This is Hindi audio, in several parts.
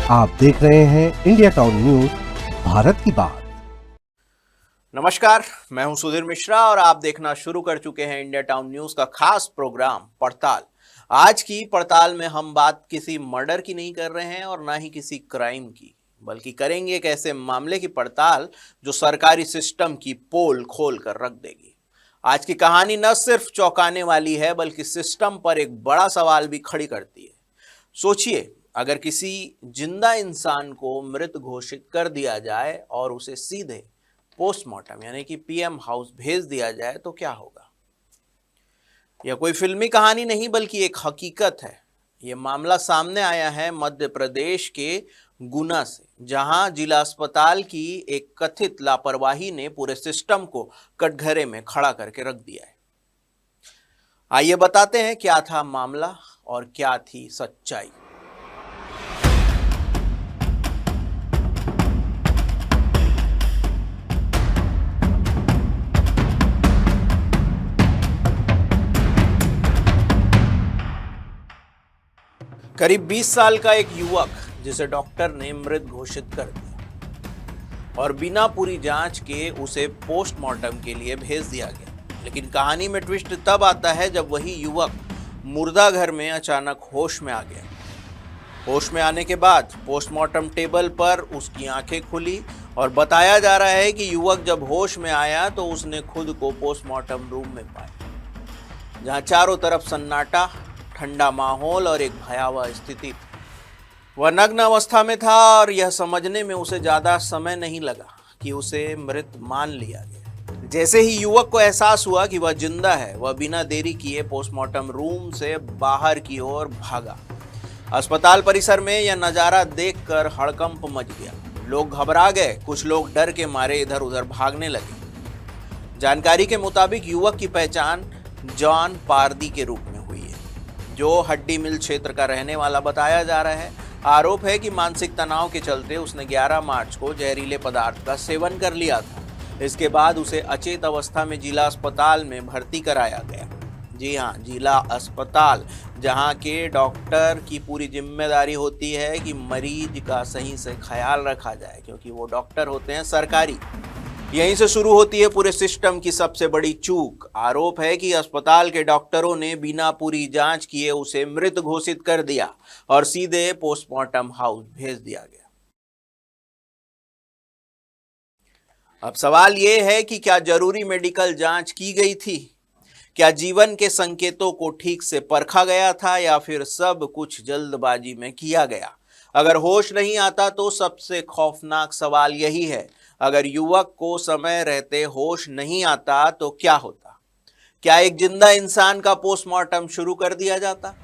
आप देख रहे हैं इंडिया टाउन न्यूज, भारत की बात। नमस्कार, मैं हूं सुधीर मिश्रा और आप देखना शुरू कर चुके हैं इंडिया टाउन न्यूज का खास प्रोग्राम पड़ताल। आज की पड़ताल में हम बात किसी मर्डर की नहीं कर रहे हैं और ना ही किसी क्राइम की, बल्कि करेंगे एक ऐसे मामले की पड़ताल जो सरकारी सिस्टम की पोल खोल कर रख देगी। आज की कहानी न सिर्फ चौंकाने वाली है बल्कि सिस्टम पर एक बड़ा सवाल भी खड़ी करती है। सोचिए, अगर किसी जिंदा इंसान को मृत घोषित कर दिया जाए और उसे सीधे पोस्टमार्टम यानी कि पीएम हाउस भेज दिया जाए तो क्या होगा। यह कोई फिल्मी कहानी नहीं बल्कि एक हकीकत है। यह मामला सामने आया है मध्य प्रदेश के गुना से, जहां जिला अस्पताल की एक कथित लापरवाही ने पूरे सिस्टम को कटघरे में खड़ा करके रख दिया है। आइए बताते हैं क्या था मामला और क्या थी सच्चाई। करीब 20 साल का एक युवक जिसे डॉक्टर ने मृत घोषित कर दिया और बिना पूरी जांच के उसे पोस्टमार्टम के लिए भेज दिया गया। लेकिन कहानी में ट्विस्ट तब आता है जब वही युवक मुर्दा घर में अचानक होश में आ गया। होश में आने के बाद पोस्टमार्टम टेबल पर उसकी आंखें खुली और बताया जा रहा है कि युवक जब होश में आया तो उसने खुद को पोस्टमार्टम रूम में पाया, जहां चारों तरफ सन्नाटा, ठंडा माहौल और एक भयावह स्थिति थी। वह नग्न अवस्था में था और यह समझने में उसे ज्यादा समय नहीं लगा कि उसे मृत मान लिया गया। जैसे ही युवक को एहसास हुआ कि वह जिंदा है, वह बिना देरी किए पोस्टमार्टम रूम से बाहर की ओर भागा। अस्पताल परिसर में यह नजारा देखकर हड़कंप मच गया। लोग घबरा गए, कुछ लोग डर के मारे इधर उधर भागने लगे। जानकारी के मुताबिक युवक की पहचान जॉन पारदी के रूप में हुई है, जो हड्डी मिल क्षेत्र का रहने वाला बताया जा रहा है। आरोप है कि मानसिक तनाव के चलते उसने 11 मार्च को जहरीले पदार्थ का सेवन कर लिया था। इसके बाद उसे अचेत अवस्था में जिला अस्पताल में भर्ती कराया गया। जी हाँ, जिला अस्पताल, जहाँ के डॉक्टर की पूरी जिम्मेदारी होती है कि मरीज का सही से ख्याल रखा जाए, क्योंकि वो डॉक्टर होते हैं सरकारी। यहीं से शुरू होती है पूरे सिस्टम की सबसे बड़ी चूक। आरोप है कि अस्पताल के डॉक्टरों ने बिना पूरी जांच किए उसे मृत घोषित कर दिया और सीधे पोस्टमार्टम हाउस भेज दिया गया। अब सवाल यह है कि क्या जरूरी मेडिकल जांच की गई थी? क्या जीवन के संकेतों को ठीक से परखा गया था या फिर सब कुछ जल्दबाजी में किया गया? अगर होश नहीं आता तो सबसे खौफनाक सवाल यही है, अगर युवक को समय रहते होश नहीं आता तो क्या होता? क्या एक जिंदा इंसान का पोस्टमार्टम शुरू कर दिया जाता?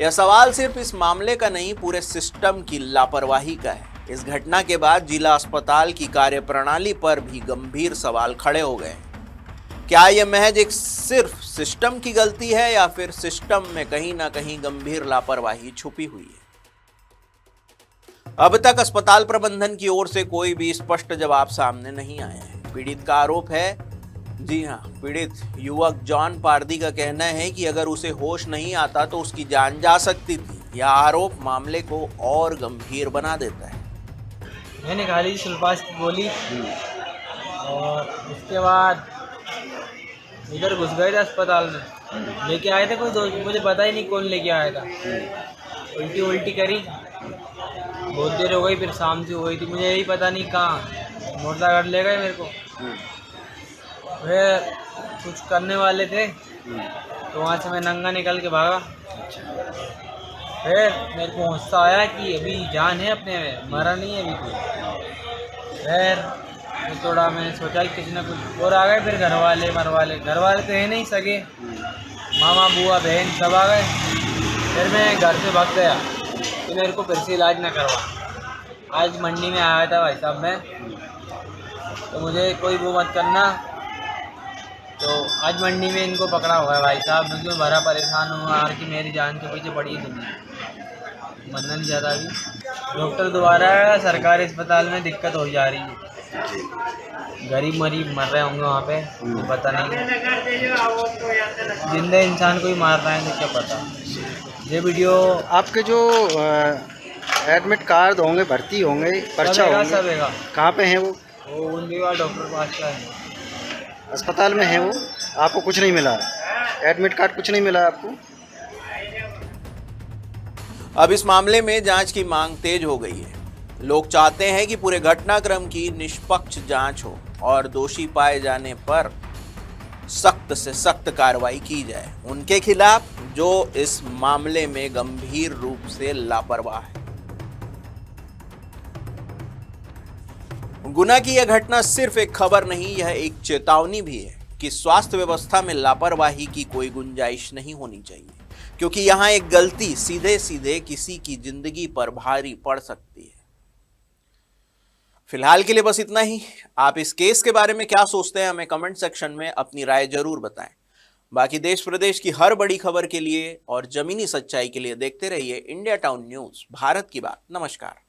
यह सवाल सिर्फ इस मामले का नहीं, पूरे सिस्टम की लापरवाही का है। इस घटना के बाद जिला अस्पताल की कार्यप्रणाली पर भी गंभीर सवाल खड़े हो गए हैं। क्या यह महज एक सिर्फ सिस्टम की गलती है या फिर सिस्टम में कहीं ना कहीं गंभीर लापरवाही छुपी हुई है? अब तक अस्पताल प्रबंधन की ओर से कोई भी स्पष्ट जवाब सामने नहीं आया है। पीड़ित का आरोप है, जी हाँ, पीड़ित युवक जॉन पारदी का कहना है कि अगर उसे होश नहीं आता तो उसकी जान जा सकती थी। यह आरोप मामले को और गंभीर बना देता है। मैंने खा ली सुल्फास की गोली और उसके बाद इधर घुस गए थे अस्पताल में। लेके आए थे कोई दोस्त, मुझे पता ही नहीं कौन लेके आया था। उल्टी उल्टी करी, बहुत देर हो गई, फिर शाम से हो गई थी, मुझे यही पता नहीं कहाँ मुर्दा घर ले गए मेरे को। फिर कुछ करने वाले थे तो वहाँ से मैं नंगा निकल के भागा। फिर मेरे को गुस्सा आया कि अभी जान है अपने में, मरा नहीं है अभी कोई। फिर थोड़ा मैंने सोचा कि किसी ना कुछ और आ गए। फिर घर वाले तो है नहीं सके, मामा बुआ बहन सब आ गए। फिर मैं घर से भाग गया कि मेरे को फिर से इलाज ना करवा। आज मंडी में आया था भाई साहब मैं, तो मुझे कोई वो मत करना। तो आज मंडी में इनको पकड़ा हुआ है भाई साहब। मैं क्यों भरा परेशान हूँ यार कि मेरी जान के पीछे पड़ी है दुनिया, मरना नहीं चाहता। अभी डॉक्टर दोबारा सरकारी अस्पताल में दिक्कत हो जा रही है, गरीब मरीब मर रहे होंगे वहाँ पे, पता नहीं। जिंदा इंसान को ही मार रहे हैं तो क्या पता। ये वीडियो आपके जो एडमिट कार्ड होंगे, भर्ती होंगे, पर्चा होंगे। सबेगा कहाँ पे हैं वो? उन्नीवा डॉक्टर पास का है। अस्पताल में हैं वो? आपको कुछ नहीं मिला? एडमिट कार्ड कुछ नहीं मिला आपको? अब इस मामले में जांच की मांग तेज हो गई है। लोग चाहते हैं कि पूरे घटनाक्रम की निष्पक्ष जांच हो और दोषी पाए जाने पर सख्त से सख्त कार्रवाई की जाए उनके खिलाफ जो इस मामले में गंभीर रूप से लापरवाह है। गुना की यह घटना सिर्फ एक खबर नहीं, यह एक चेतावनी भी है कि स्वास्थ्य व्यवस्था में लापरवाही की कोई गुंजाइश नहीं होनी चाहिए, क्योंकि यहां एक गलती सीधे सीधे किसी की जिंदगी पर भारी पड़ सकती है। फिलहाल के लिए बस इतना ही। आप इस केस के बारे में क्या सोचते हैं, हमें कमेंट सेक्शन में अपनी राय जरूर बताएं। बाकी देश प्रदेश की हर बड़ी खबर के लिए और जमीनी सच्चाई के लिए देखते रहिए इंडिया टाउन न्यूज, भारत की बात। नमस्कार।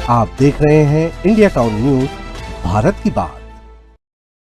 आप देख रहे हैं इंडिया टाउन न्यूज, भारत की बात।